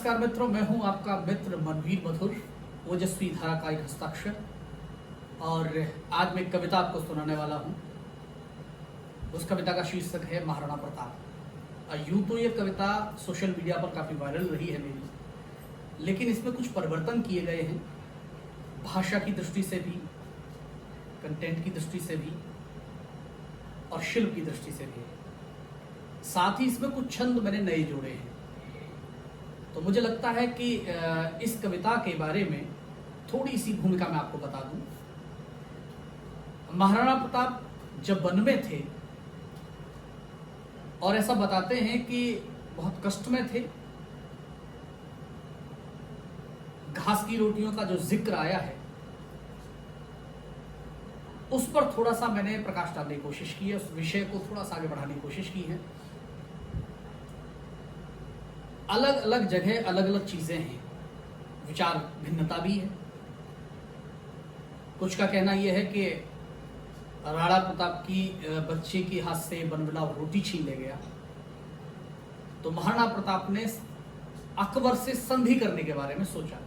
नमस्कार मित्रों, मैं हूं आपका मित्र मनवीर मधुर, ओजस्वी धारा का एक हस्ताक्षर। और आज मैं एक कविता आपको सुनाने वाला हूं। उस कविता का शीर्षक है महाराणा प्रताप। यूं तो ये कविता सोशल मीडिया पर काफ़ी वायरल रही है मेरी, लेकिन इसमें कुछ परिवर्तन किए गए हैं, भाषा की दृष्टि से भी, कंटेंट की दृष्टि से भी और शिल्प की दृष्टि से भी। साथ ही इसमें कुछ छंद मैंने नए जोड़े हैं। तो मुझे लगता है कि इस कविता के बारे में थोड़ी सी भूमिका मैं आपको बता दूं। महाराणा प्रताप जब वन में थे, और ऐसा बताते हैं कि बहुत कष्ट में थे, घास की रोटियों का जो जिक्र आया है उस पर थोड़ा सा मैंने प्रकाश डालने की कोशिश की है, उस विषय को थोड़ा सा आगे बढ़ाने की कोशिश की है। अलग अलग जगह अलग अलग चीजें हैं, विचार भिन्नता भी है। कुछ का कहना यह है कि राणा प्रताप की बच्चे के हाथ से बनबना रोटी छीन ले गया, तो महाराणा प्रताप ने अकबर से संधि करने के बारे में सोचा।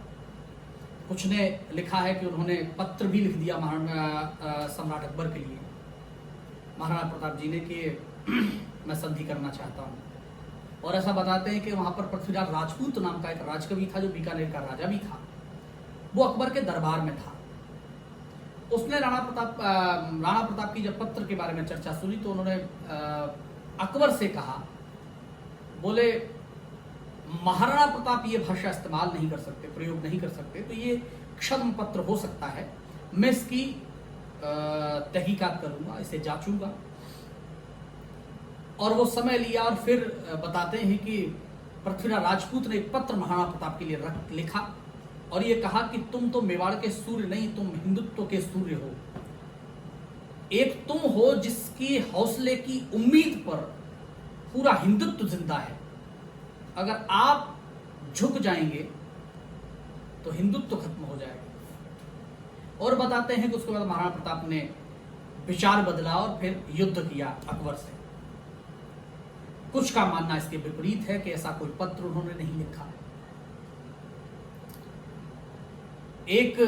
कुछ ने लिखा है कि उन्होंने पत्र भी लिख दिया महाराणा सम्राट अकबर के लिए, महाराणा प्रताप जी ने, कि मैं संधि करना चाहता हूँ। और ऐसा बताते हैं कि वहां पर पृथ्वीराज राजपूत नाम का एक राजकवि था, जो बीकानेर का राजा भी था, वो अकबर के दरबार में था। उसने राणा प्रताप की जब पत्र के बारे में चर्चा सुनी, तो उन्होंने अकबर से कहा, बोले महाराणा प्रताप ये भाषा इस्तेमाल नहीं कर सकते, प्रयोग नहीं कर सकते, तो ये क्षम पत्र हो सकता है, मैं इसकी तहकीकात करूंगा, इसे जांचूंगा। और वो समय लिया, और फिर बताते हैं कि पृथ्वीराज राजपूत ने एक पत्र महाराणा प्रताप के लिए लिखा और ये कहा कि तुम तो मेवाड़ के सूर्य नहीं, तुम हिंदुत्व के सूर्य हो। एक तुम हो जिसकी हौसले की उम्मीद पर पूरा हिंदुत्व जिंदा है। अगर आप झुक जाएंगे तो हिंदुत्व खत्म हो जाएगा। और बताते हैं कि उसके बाद महाराणा प्रताप ने विचार बदला और फिर युद्ध किया अकबर से। कुछ का मानना इसके विपरीत है कि ऐसा कोई पत्र उन्होंने नहीं लिखा। एक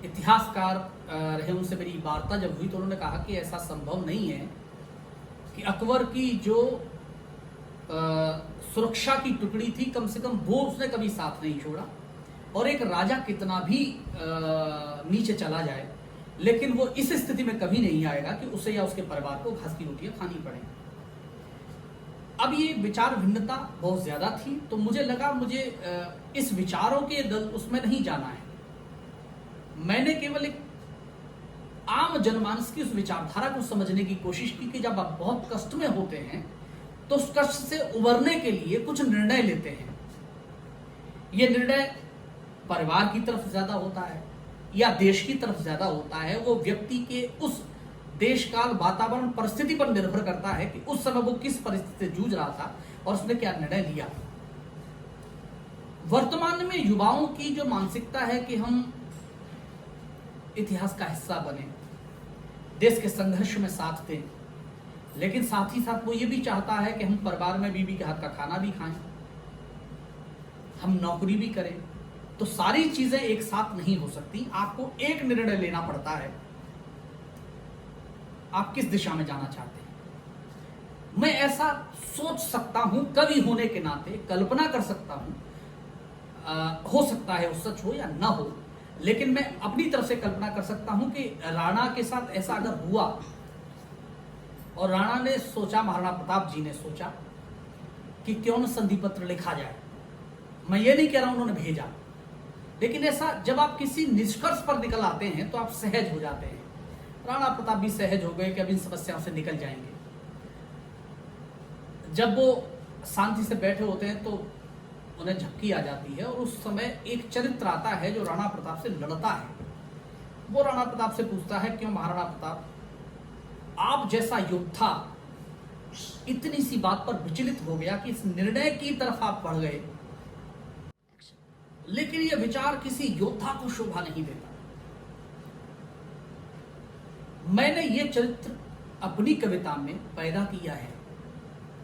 इतिहासकार रहे, उनसे मेरी वार्ता जब हुई तो उन्होंने कहा कि ऐसा संभव नहीं है कि अकबर की जो सुरक्षा की टुकड़ी थी, कम से कम वो उसने कभी साथ नहीं छोड़ा। और एक राजा कितना भी नीचे चला जाए, लेकिन वो इस स्थिति में कभी नहीं आएगा कि उसे या उसके परिवार को घास की रोटियां खानी पड़े। अब ये विचार भिन्नता बहुत ज्यादा थी, तो मुझे लगा मुझे इस विचारों के उसमें नहीं जाना है। मैंने केवल एक आम जनमानस की उस विचारधारा को समझने की कोशिश की कि जब आप बहुत कष्ट में होते हैं तो उस कष्ट से उबरने के लिए कुछ निर्णय लेते हैं। ये निर्णय परिवार की तरफ ज्यादा होता है या देश की तरफ ज्यादा होता है, वो व्यक्ति के उस देश काल वातावरण परिस्थिति पर निर्भर करता है कि उस समय वो किस परिस्थिति से जूझ रहा था और उसने क्या निर्णय लिया। वर्तमान में युवाओं की जो मानसिकता है कि हम इतिहास का हिस्सा बने, देश के संघर्ष में साथ दें, लेकिन साथ ही साथ वो ये भी चाहता है कि हम परिवार में बीवी के हाथ का खाना भी खाएं, हम नौकरी भी करें। तो सारी चीजें एक साथ नहीं हो सकती, आपको एक निर्णय लेना पड़ता है, आप किस दिशा में जाना चाहते हैं। मैं ऐसा सोच सकता हूं, कवि होने के नाते कल्पना कर सकता हूं, हो सकता है वो सच हो या ना हो, लेकिन मैं अपनी तरफ से कल्पना कर सकता हूं कि राणा के साथ ऐसा अगर हुआ और राणा ने सोचा, महाराणा प्रताप जी ने सोचा कि क्यों न संधि पत्र लिखा जाए। मैं ये नहीं कह रहा हूं उन्होंने भेजा, लेकिन ऐसा जब आप किसी निष्कर्ष पर निकल आते हैं तो आप सहज हो जाते हैं। राणा प्रताप भी सहज हो गए कि अब इन समस्याओं से निकल जाएंगे। जब वो शांति से बैठे होते हैं तो उन्हें झपकी आ जाती है, और उस समय एक चरित्र आता है जो राणा प्रताप से लड़ता है। वो राणा प्रताप से पूछता है, क्यों महाराणा प्रताप, आप जैसा योद्धा इतनी सी बात पर विचलित हो गया कि इस निर्णय की तरफ आप बढ़ गए, लेकिन यह विचार किसी योद्धा को शोभा नहीं देता। मैंने ये चरित्र अपनी कविता में पैदा किया है,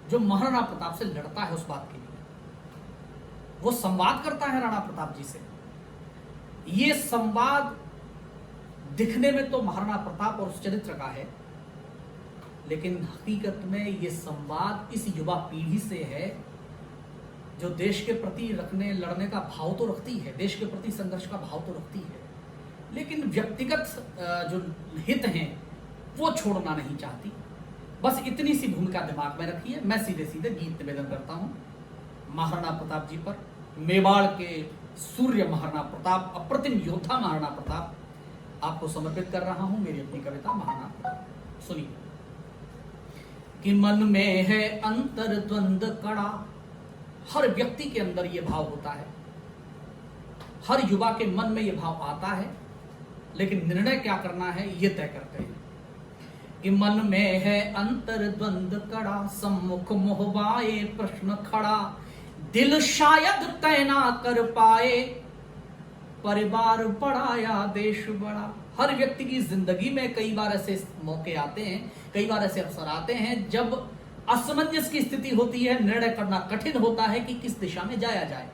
जो महाराणा प्रताप से लड़ता है उस बात के लिए। वो संवाद करता है राणा प्रताप जी से। ये संवाद दिखने में तो महाराणा प्रताप और उस चरित्र का है, लेकिन हकीकत में ये संवाद इस युवा पीढ़ी से है जो देश के प्रति लड़ने का भाव तो रखती है, देश के प्रति संघर्ष का भाव तो रखती है, लेकिन व्यक्तिगत जो हित हैं वो छोड़ना नहीं चाहती। बस इतनी सी भूमिका दिमाग में रखिए। मैं सीधे सीधे गीत निवेदन करता हूं महाराणा प्रताप जी पर। मेवाड़ के सूर्य महाराणा प्रताप, अप्रतिम योद्धा महाराणा प्रताप, आपको समर्पित कर रहा हूं मेरी अपनी कविता महाराणा प्रताप। सुनिए कि मन में है अंतर द्वंद कड़ा। हर व्यक्ति के अंदर यह भाव होता है, हर युवा के मन में यह भाव आता है, लेकिन निर्णय क्या करना है ये तय करते हैं। कि मन में है अंतर द्वंद कड़ा, सम्मुख मोहबाए प्रश्न खड़ा, दिल शायद तय ना कर पाए, परिवार बड़ा या देश बड़ा। हर व्यक्ति की जिंदगी में कई बार ऐसे मौके आते हैं, कई बार ऐसे अवसर आते हैं जब असमंजस की स्थिति होती है, निर्णय करना कठिन होता है कि किस दिशा में जाया जाए।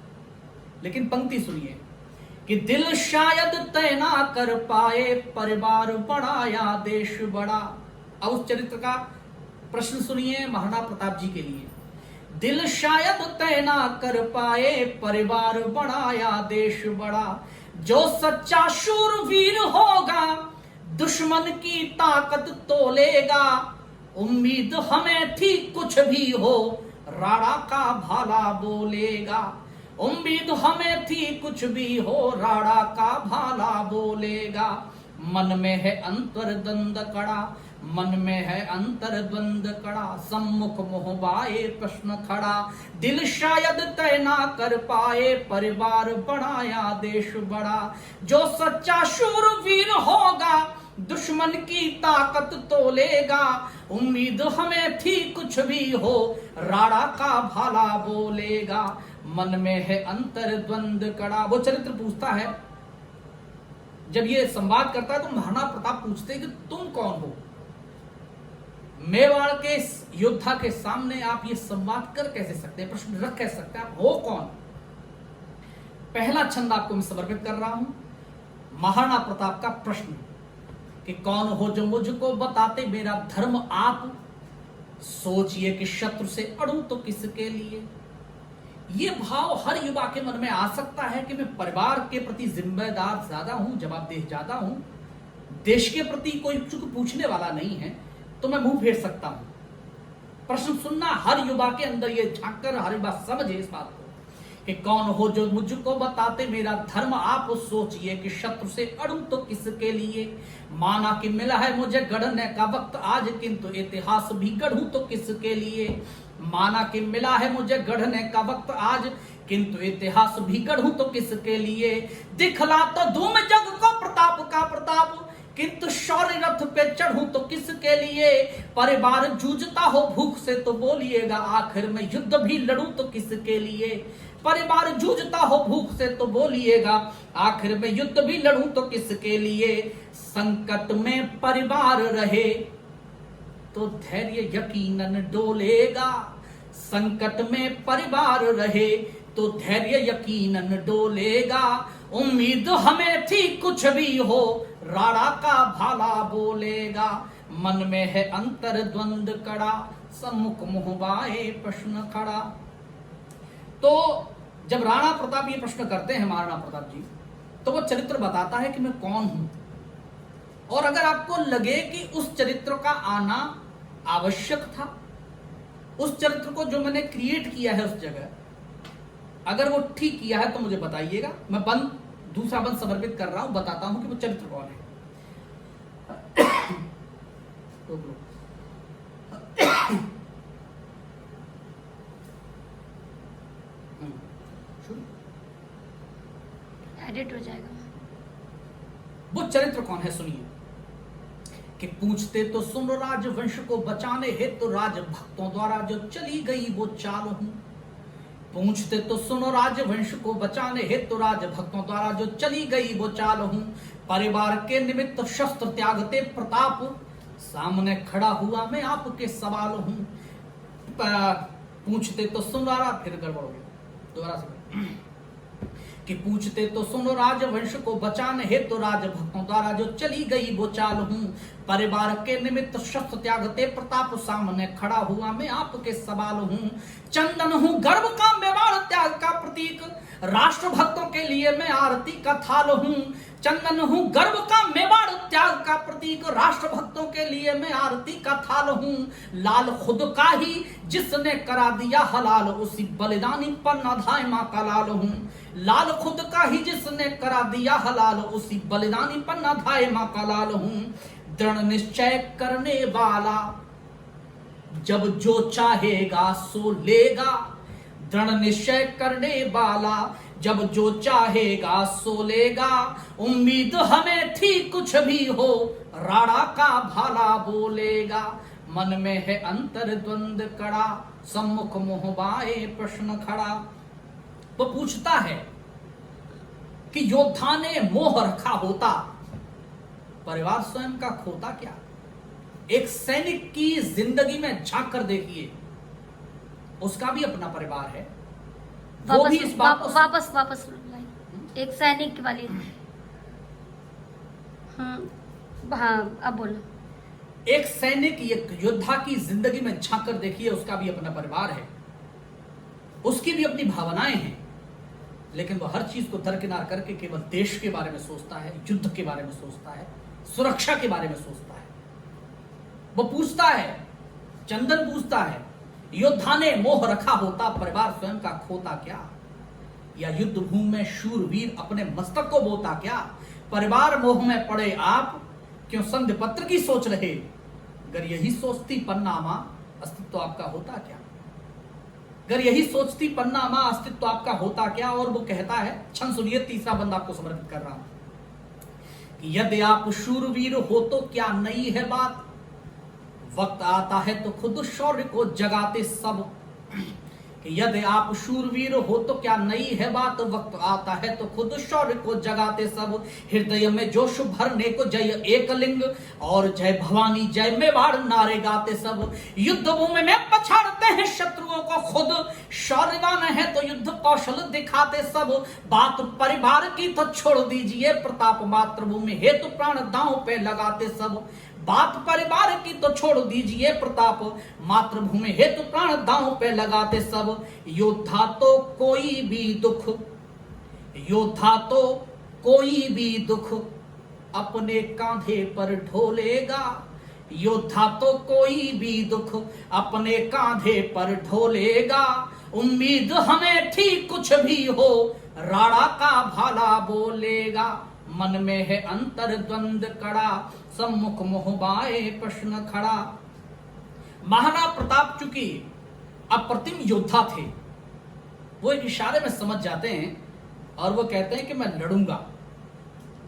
लेकिन पंक्ति सुनिए कि दिल शायद तय ना कर पाए, परिवार बड़ा या देश बड़ा। अब उस चरित्र का प्रश्न सुनिए महाराणा प्रताप जी के लिए। दिल शायद तय ना कर पाए, परिवार बड़ा या देश बड़ा, जो सच्चा शूरवीर होगा दुश्मन की ताकत तोलेगा, उम्मीद हमें थी कुछ भी हो राणा का भाला बोलेगा, उम्मीद हमें थी कुछ भी हो राणा का भाला बोलेगा। मन में है अंतर द्वंद कड़ा, मन में है अंतर द्वंद कड़ा, सम्मुख मोहबाए प्रश्न खड़ा, दिल शायद तय ना कर पाए, परिवार बड़ा या देश बड़ा, जो सच्चा शूरवीर होगा दुश्मन की ताकत तोलेगा, उम्मीद हमें थी कुछ भी हो राणा का भाला बोलेगा। मन में है अंतर द्वंद कड़ा। वो चरित्र पूछता है, जब ये संवाद करता है तो महाराणा प्रताप पूछते हैं कि तुम कौन हो? मेवाड़ के योद्धा के सामने आप ये संवाद कर कैसे सकते हैं, प्रश्न रख कैसे सकते हैं, आप हो कौन? पहला छंद आपको मैं समर्पित कर रहा हूं, महाराणा प्रताप का प्रश्न कि कौन हो जो मुझको बताते मेरा धर्म आप, सोचिए कि शत्रु से अड़ूं तो किसके लिए। ये भाव हर युवा के मन में आ सकता है कि मैं परिवार के प्रति जिम्मेदार ज्यादा हूं, जवाबदेह ज्यादा हूं, देश के प्रति कोई चुक पूछने वाला नहीं है तो मैं मुंह फेर सकता हूं। प्रश्न सुनना हर युवा के अंदर ये झांक कर हर युवा समझे इस बात को कि कौन हो जो मुझको बताते मेरा धर्म आप, सोचिए कि शत्रु से अड़ूं तो किसके लिए। माना कि मिला है मुझे गढ़ने का वक्त आज, किंतु इतिहास भी गढ़ूं तो किसके लिए। माना कि मिला है मुझे गढ़ने का वक्त आज, किंतु इतिहास भी गढ़ूं तो किसके लिए। दिखला तो धूम जग को प्रताप का प्रताप, किंतु शौर्य रथ पे चढ़ूं तो किसके लिए। परिवार जूझता हो भूख से तो बोलिएगा, आखिर में युद्ध भी लड़ूं तो किसके लिए। परिवार जूझता हो भूख से तो बोलिएगा, आखिर में युद्ध भी लड़ूं तो किसके लिए। संकट में परिवार रहे तो धैर्य यकीनन डोलेगा, संकट में परिवार रहे तो धैर्य यकीनन डोलेगा। उम्मीद हमें थी कुछ भी हो राणा का भाला बोलेगा। मन में है अंतर द्वंद कड़ा, सम्मुख मोहबाए प्रश्न खड़ा। तो जब राणा प्रताप ये प्रश्न करते हैं महाराणा प्रताप जी, तो वो चरित्र बताता है कि मैं कौन हूं। और अगर आपको लगे कि उस चरित्र का आना आवश्यक था, उस चरित्र को जो मैंने क्रिएट किया है उस जगह, अगर वो ठीक किया है तो मुझे बताइएगा। मैं दूसरा बंद समर्पित कर रहा हूं, बताता हूं कि वो चरित्र कौन है। एडिट हो जाएगा। वो चरित्र कौन है सुनिए कि पूछते तो सुन राजवंश को बचाने हेतु राजभक्तों द्वारा जो चली गई वो चाल हूं। पूछते तो सुनो राजवंश को बचाने हेतु राजभक्तों द्वारा जो चली गई वो चाल हूं। परिवार के निमित्त शस्त्र त्यागते प्रताप, सामने खड़ा हुआ मैं आपके सवाल हूं। पूछते तो सुन रहा, फिर गड़बड़ हो गया। दोबारा से कि पूछते तो सुनो राजवंश को बचाने हेतु तो राजभक्तों द्वारा जो चली गई वो चाल हूं, परिवार के निमित्त शस्त्र त्यागते प्रताप सामने खड़ा हुआ मैं आपके सवाल हूं। चंदन हूं गर्व का मेवाड़ त्याग का प्रतीक, राष्ट्र भक्तों के लिए मैं आरती का थाल हूं। चंदन हूं गर्व का मेवाड़ त्याग का प्रतीक, राष्ट्र भक्तों के लिए मैं आरती का थाल हूं। लाल खुद का ही जिसने करा दिया हलाल, उसी बलिदानी पर नाधाय मां का लाल हूं। लाल खुद का ही जिसने करा दिया हलाल, उसी बलिदानी पर नाधाय मां का लाल हूं। दृढ़ निश्चय करने वाला जब जो चाहेगा सो लेगा, दृढ़ निश्चय करने वाला जब जो चाहेगा सो लेगा। उम्मीद हमें थी कुछ भी हो, राणा का भाला बोलेगा। मन में है अंतर द्वंद कड़ा, सम्मुख मोहबाए प्रश्न खड़ा। वो पूछता है कि योद्धा ने मोह रखा होता, परिवार स्वयं का खोता क्या। एक सैनिक की जिंदगी में झांक कर देखिए, उसका भी अपना परिवार है। वो भी इस बात वापस एक सैनिक वाली। हाँ अब बोलो। एक सैनिक, एक योद्धा की जिंदगी में झांक कर देखिए, उसका भी अपना परिवार है, उसकी भी अपनी भावनाएं हैं, लेकिन वह हर चीज को दरकिनार करके केवल देश के बारे में सोचता है, युद्ध के बारे में सोचता है, सुरक्षा के बारे में सोचता है। वो पूछता है, चंदन पूछता है, योद्धा ने मोह रखा होता, परिवार स्वयं का खोता क्या। या युद्ध भूमि में शूरवीर अपने मस्तक को बोता क्या। परिवार मोह में पड़े आप, क्यों संधि पत्र की सोच रहे। अगर यही सोचती पन्ना मां, अस्तित्व आपका होता क्या। अगर यही सोचती पन्ना मां, अस्तित्व आपका होता क्या। और वो कहता है, छंद सुनिए, तीसरा बंद आपको समर्पित कर रहा हूं कि यदि आप शूरवीर हो तो क्या नई है बात, वक्त आता है तो खुद शौर्य को जगाते सब। कि यदि आप शूरवीर हो तो क्या नई है बात, वक्त आता है तो खुद शौर्य को जगाते सब। हृदय में जोश भरने को जय एकलिंग, और जय भवानी जय मेवाड़ नारे गाते सब। युद्ध भूमि में पछाड़ते हैं शत्रुओं को खुद, शौर्यवान है तो युद्ध कौशल दिखाते सब। बात परिवार की तो छोड़ दीजिए प्रताप, मातृभूमि हेतु प्राण दांव पे लगाते सब। बात परिवार की तो छोड़ दीजिए प्रताप, मातृभूमि हेतु प्राण दांव पे लगाते सब। योद्धा तो कोई भी दुख, योद्धा तो कोई भी दुख अपने कांधे पर ढोलेगा। योद्धा तो कोई भी दुख अपने कांधे पर ढोलेगा। उम्मीद हमें थी कुछ भी हो, राणा का भाला बोलेगा। मन में है अंतर द्वंद कड़ा, सम्मुख मोहबाए प्रश्न खड़ा। महाराणा प्रताप चूंकि अप्रतिम योद्धा थे, वो एक इशारे में समझ जाते हैं और वो कहते हैं कि मैं लड़ूंगा।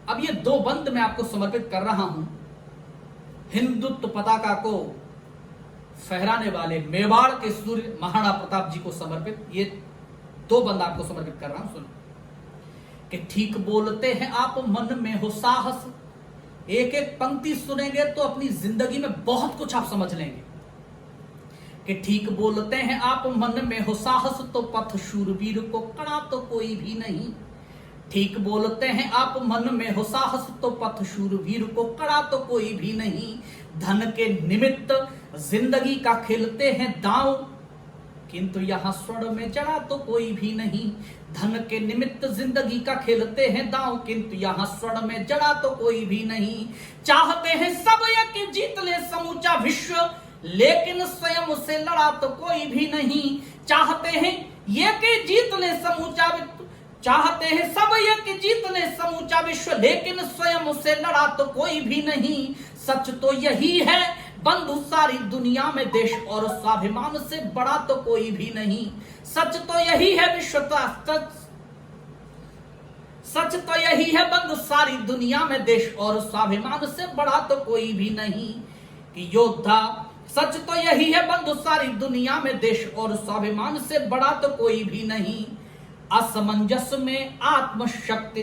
अब ये दो बंद मैं आपको समर्पित कर रहा हूं, हिंदुत्व पताका को फहराने वाले मेवाड़ के सूर्य महाराणा प्रताप जी को समर्पित ये दो बंद आपको समर्पित कर रहा हूं। सुनो कि ठीक बोलते हैं आप, मन में हो साहस। एक एक पंक्ति सुनेंगे तो अपनी जिंदगी में बहुत कुछ आप समझ लेंगे। कि ठीक बोलते हैं आप, मन में हो साहस, तो पथ शूरवीर को कड़ा तो कोई भी नहीं। ठीक बोलते हैं आप, मन में हो साहस, तो पथ शूरवीर को कड़ा तो कोई भी नहीं। धन के निमित्त जिंदगी का खेलते हैं दांव, किंतु यहां स्वर्ण में जड़ा तो कोई भी नहीं। धन के निमित्त जिंदगी का खेलते हैं दांव, किंतु यहां स्वर्ण में जड़ा तो कोई भी नहीं। चाहते हैं सब ये कि जीत ले समूचा विश्व, लेकिन स्वयं से लड़ा तो कोई भी नहीं। चाहते हैं ये कि जीत ले समूचा विश्व, चाहते हैं सब ये कि जीत ले समूचा विश्व, लेकिन स्वयं से लड़ा तो कोई भी नहीं। सच तो यही है बंधु सारी दुनिया में, देश और स्वाभिमान से बड़ा तो कोई भी नहीं। सच तो यही है विश्व का सच तो यही है बंधु सारी दुनिया में, देश और स्वाभिमान से बड़ा तो कोई भी नहीं। कि योद्धा, सच तो यही है बंधु सारी दुनिया में, देश और स्वाभिमान से बड़ा तो कोई भी नहीं। असमंजस में आत्मशक्ति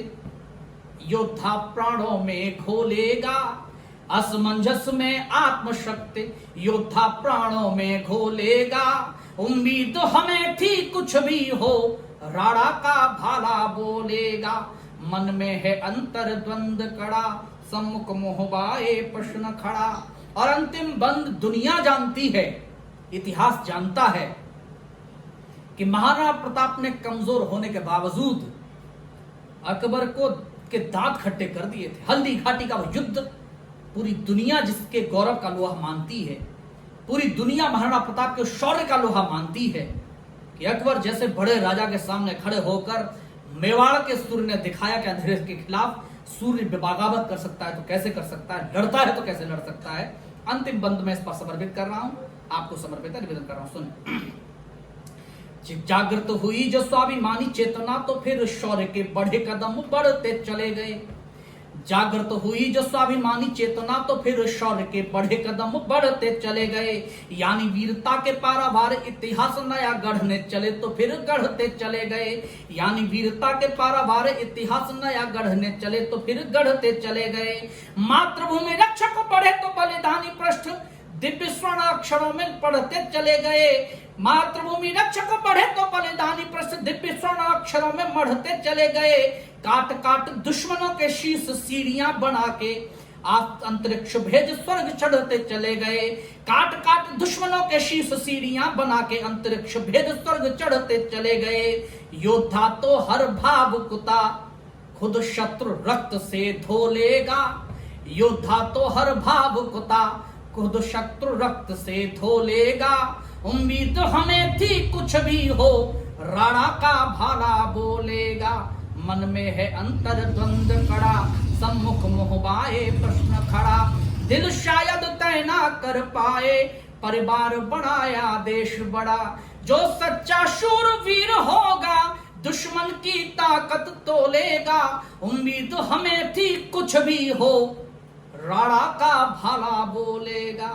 योद्धा प्राणों में घोलेगा। असमंजस में आत्मशक्ति योद्धा प्राणों में घोलेगा। उम्मीद हमें थी कुछ भी हो, राणा का भाला बोलेगा। मन में है अंतर द्वंद कड़ा, सम्मुख मोहबाए प्रश्न खड़ा। और अंतिम बंद दुनिया जानती है, इतिहास जानता है कि महाराणा प्रताप ने कमजोर होने के बावजूद अकबर को के दांत खट्टे कर दिए थे। हल्दी घाटी का वह युद्ध पूरी दुनिया जिसके गौरव का लोहा मानती है, पूरी दुनिया महाराणा प्रताप के शौर्य का लोहा मानती है कि अकबर जैसे बड़े राजा के सामने खड़े होकर मेवाड़ के सूर्य ने दिखाया कि अंधेरे के खिलाफ सूर्य बगावत कर सकता है तो कैसे कर सकता है, लड़ता है तो कैसे लड़ सकता है। अंतिम बंद में इस पर समर्पित कर रहा हूं, आपको समर्पित निवेदन कर रहा हूं। सुन, जागृत हुई जो स्वाभिमानी चेतना तो फिर शौर्य के बढ़े कदम बढ़ते चले गए। जागृत हुई जो स्वाभिमानी चेतना तो फिर शौर्य के बढ़े कदम बढ़ते चले गए। यानी वीरता के पारावार इतिहास नया गढ़ने चले तो फिर गढ़ते चले गए। यानी वीरता के पारावार इतिहास नया गढ़ने चले तो फिर गढ़ते चले गए। मातृभूमि रक्षक बढ़े तो बलिदानी पृष्ठ दिव्य स्वर्ण अक्षरों में पढ़ते चले गए। मातृभूमि रक्षक बढ़े तो बलिदानी पृष्ठ दिव्य स्वर्ण अक्षरों में मढ़ते चले गए। काट काट दुश्मनों के शीश सीढ़ियां बना के अंतरिक्ष भेज स्वर्ग चढ़ते चले गए। काट काट दुश्मनों के शीश सीढ़ियां बना के अंतरिक्ष भेज स्वर्ग चढ़ते चले गए। योद्धा तो हर भावुकता खुद शत्रु रक्त से धो लेगा। योद्धा तो हर भावुकता खुद शत्रु रक्त से धो लेगा। उम्मीद हमें थी कुछ भी हो, राणा का भाला बोलेगा। मन में है अंतर द्वंद कड़ा, सम्मुख मोहबाए प्रश्न खड़ा। दिल शायद तय ना कर पाए, परिवार बढ़ाया देश बड़ा। जो सच्चा शूरवीर होगा, दुश्मन की ताकत तोलेगा। उम्मीद हमें थी कुछ भी हो, राणा का भाला बोलेगा।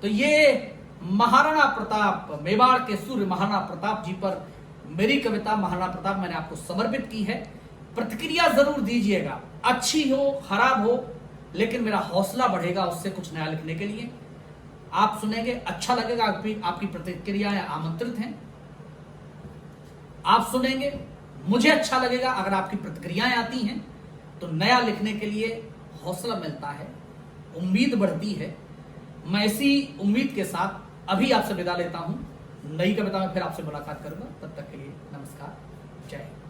तो ये महाराणा प्रताप, मेवाड़ के सूर्य महाराणा प्रताप जी पर मेरी कविता महाराणा प्रताप मैंने आपको समर्पित की है। प्रतिक्रिया जरूर दीजिएगा, अच्छी हो खराब हो, लेकिन मेरा हौसला बढ़ेगा उससे कुछ नया लिखने के लिए। आप सुनेंगे, अच्छा लगेगा, आपकी प्रतिक्रियाएं आमंत्रित हैं। आप सुनेंगे, मुझे अच्छा लगेगा। अगर आपकी प्रतिक्रियाएं आती हैं तो नया लिखने के लिए हौसला मिलता है, उम्मीद बढ़ती है। मैं इसी उम्मीद के साथ अभी आपसे विदा लेता हूं। नई कविता में फिर आपसे मुलाकात करूंगा। तब तक के लिए नमस्कार, जय हिंद।